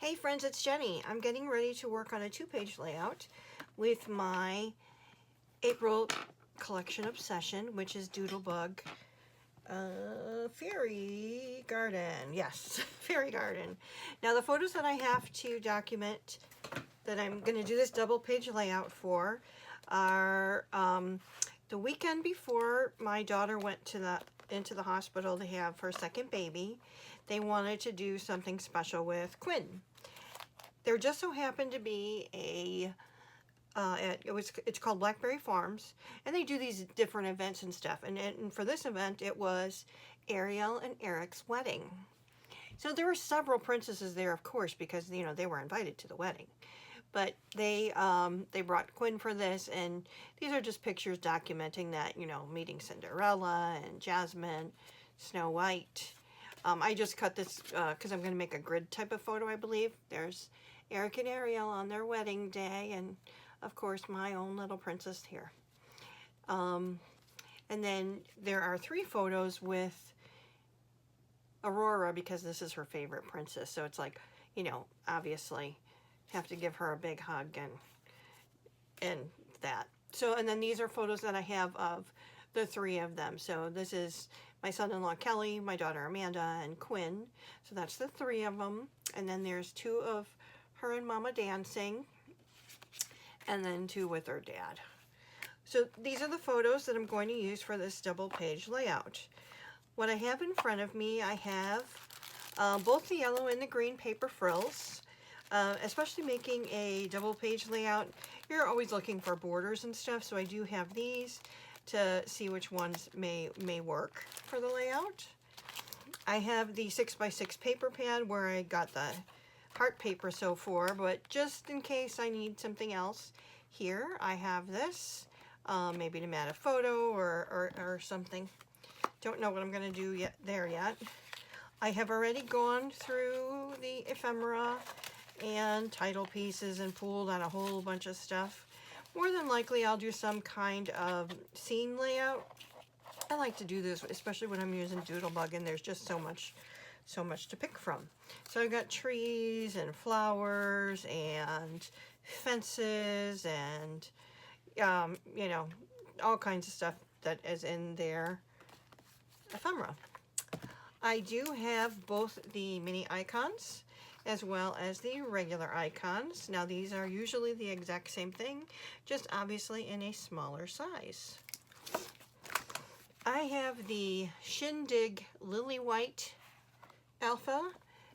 Hey friends, it's Jenny. I'm getting ready to work on a 2-page layout with my April collection obsession, which is Doodlebug Fairy Garden. Yes, Fairy Garden. Now the photos that I have to document that I'm going to do this double-page layout for are the weekend before my daughter went into the hospital to have her second baby. They wanted to do something special with Quinn. There just so happened to be it's called Blackberry Farms, and they do these different events and stuff. And for this event, it was Ariel and Eric's wedding. So there were several princesses there, of course, because they were invited to the wedding. But they brought Quinn for this, and these are just pictures documenting that, meeting Cinderella and Jasmine, Snow White. I just cut this because I'm going to make a grid type of photo, I believe. There's Eric and Ariel on their wedding day, and of course my own little princess here. And then there are 3 photos with Aurora, because this is her favorite princess. So it's like, obviously have to give her a big hug and that. So, and then these are photos that I have of the 3 of them. So this is my son-in-law Kelly, my daughter Amanda, and Quinn. So that's the 3 of them. And then there's 2 of her and Mama dancing, and then 2 with her dad. So these are the photos that I'm going to use for this double-page layout. What I have in front of me, I have both the yellow and the green paper frills. Especially making a double-page layout, you're always looking for borders and stuff, so I do have these to see which ones may work for the layout. I have the 6x6 paper pad where I got the heart paper so far, but just in case I need something else, here I have this, maybe to mat a photo or something. Don't know what I'm going to do yet. I have already gone through the ephemera and title pieces and pulled on a whole bunch of stuff. More than likely I'll do some kind of scene layout. I like to do this, especially when I'm using Doodlebug, and there's just so much to pick from. So I've got trees and flowers and fences and all kinds of stuff that is in their ephemera. I do have both the mini icons as well as the regular icons. Now these are usually the exact same thing, just obviously in a smaller size. I have the Shindig Lily White Alpha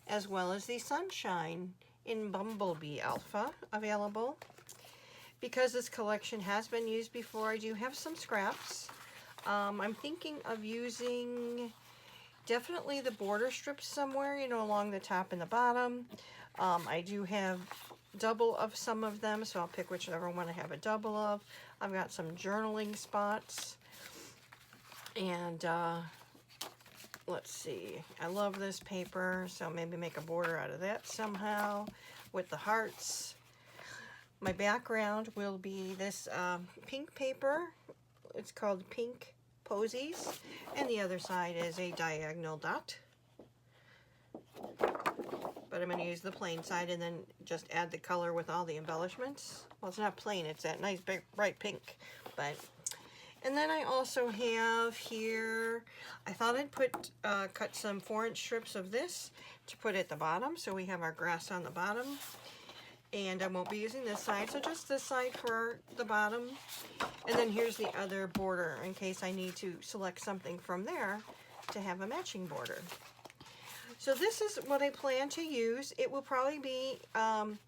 as well as the Sunshine in Bumblebee Alpha available. Because this collection has been used before, I do have some scraps. I'm thinking of using definitely the border strips somewhere, along the top and the bottom. I do have double of some of them, so I'll pick whichever one I have a double of. I've got some journaling spots. And let's see, I love this paper, so maybe make a border out of that somehow with the hearts. My background will be this pink paper. It's called Pink Posies, and the other side is a diagonal dot. But I'm going to use the plain side and then just add the color with all the embellishments. Well, it's not plain, it's that nice big bright pink. And then I also have here, I thought I'd cut some 4-inch strips of this to put at the bottom, so we have our grass on the bottom. And I won't be using this side, so just this side for the bottom. And then here's the other border in case I need to select something from there to have a matching border. So this is what I plan to use. It will probably be on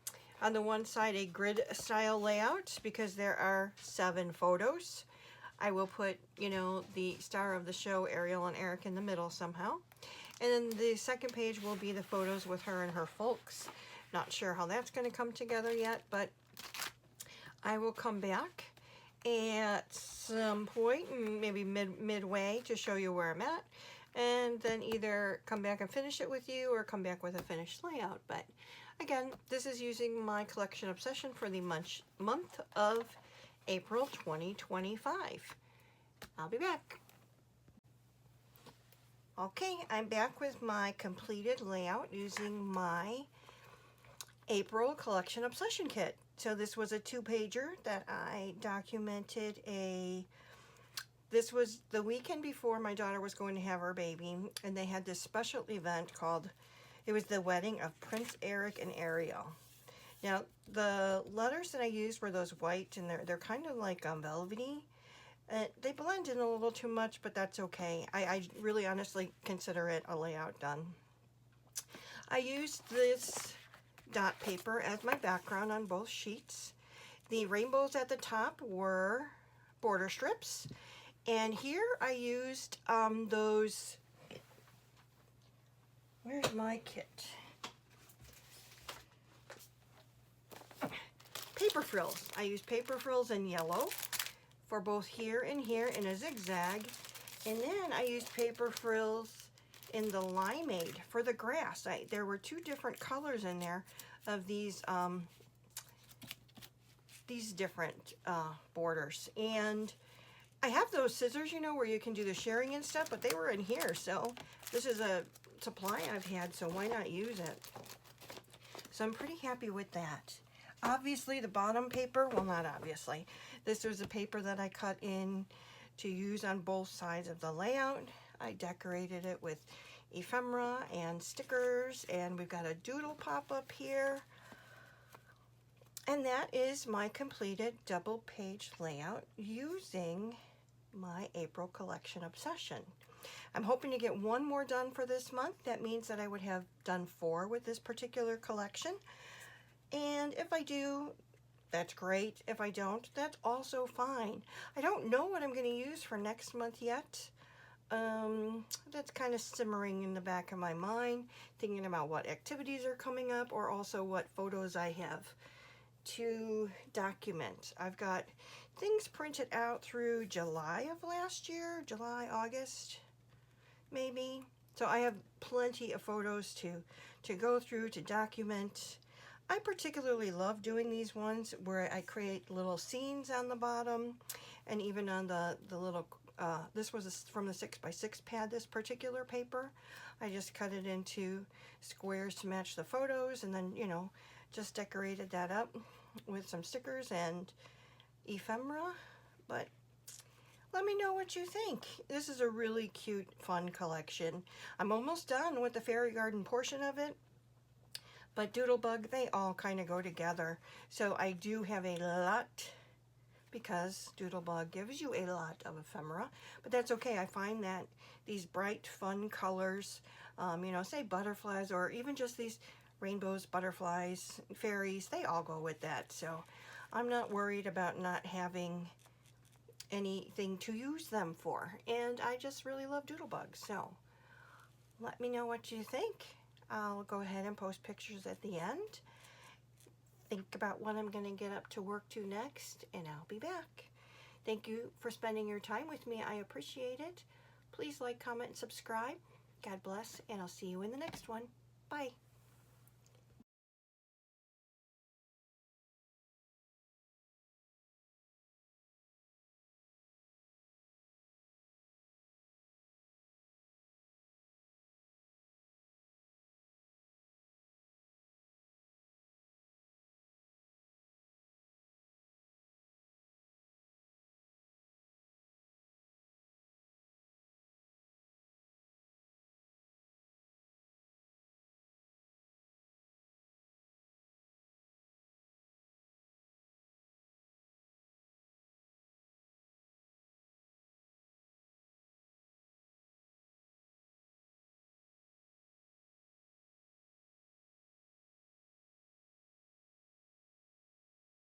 the one side a grid style layout because there are 7 photos. I will put, the star of the show, Ariel and Eric, in the middle somehow. And then the second page will be the photos with her and her folks. Not sure how that's going to come together yet, but I will come back at some point, maybe midway, to show you where I'm at, and then either come back and finish it with you or come back with a finished layout. But again, this is using my collection obsession for the month of April 2025. I'll be back. Okay, I'm back with my completed layout using my April Collection Obsession Kit. So this was a 2-pager that I documented this was the weekend before my daughter was going to have her baby, and they had this special event called, it was the wedding of Prince Eric and Ariel. Now, the letters that I used were those white, and they're kind of like velvety. They blend in a little too much, but that's okay. I really honestly consider it a layout done. I used this dot paper as my background on both sheets. The rainbows at the top were border strips, and here I used those, where's my kit? Paper frills. I used paper frills in yellow for both here and here in a zigzag, and then I used paper frills in the limeade for the grass. There were 2 different colors in there of these different borders, and I have those scissors, you know, where you can do the sharing and stuff, but they were in here, so this is a supply I've had, so why not use it? So I'm pretty happy with that. Obviously, the bottom paper, well, not obviously. This was a paper that I cut in to use on both sides of the layout. I decorated it with ephemera and stickers, and we've got a doodle pop-up here. And that is my completed double page layout using my April Collection Obsession. I'm hoping to get 1 more done for this month. That means that I would have done 4 with this particular collection. And if I do, that's great. If I don't, that's also fine. I don't know what I'm going to use for next month yet. That's kind of simmering in the back of my mind, thinking about what activities are coming up, or also what photos I have to document. I've got things printed out through July of last year, July, August, maybe. So I have plenty of photos to go through, to document. I particularly love doing these ones where I create little scenes on the bottom, and even on the little, this was from the 6x6 pad, this particular paper. I just cut it into squares to match the photos, and then, you know, just decorated that up with some stickers and ephemera. But let me know what you think. This is a really cute, fun collection. I'm almost done with the fairy garden portion of it. But Doodlebug, they all kind of go together. So I do have a lot, because Doodlebug gives you a lot of ephemera. But that's okay. I find that these bright, fun colors, you know, say butterflies, or even just these rainbows, butterflies, fairies, they all go with that. So I'm not worried about not having anything to use them for. And I just really love Doodlebug. So let me know what you think. I'll go ahead and post pictures at the end. Think about what I'm going to get up to work to next, and I'll be back. Thank you for spending your time with me. I appreciate it. Please like, comment, and subscribe. God bless, and I'll see you in the next one. Bye.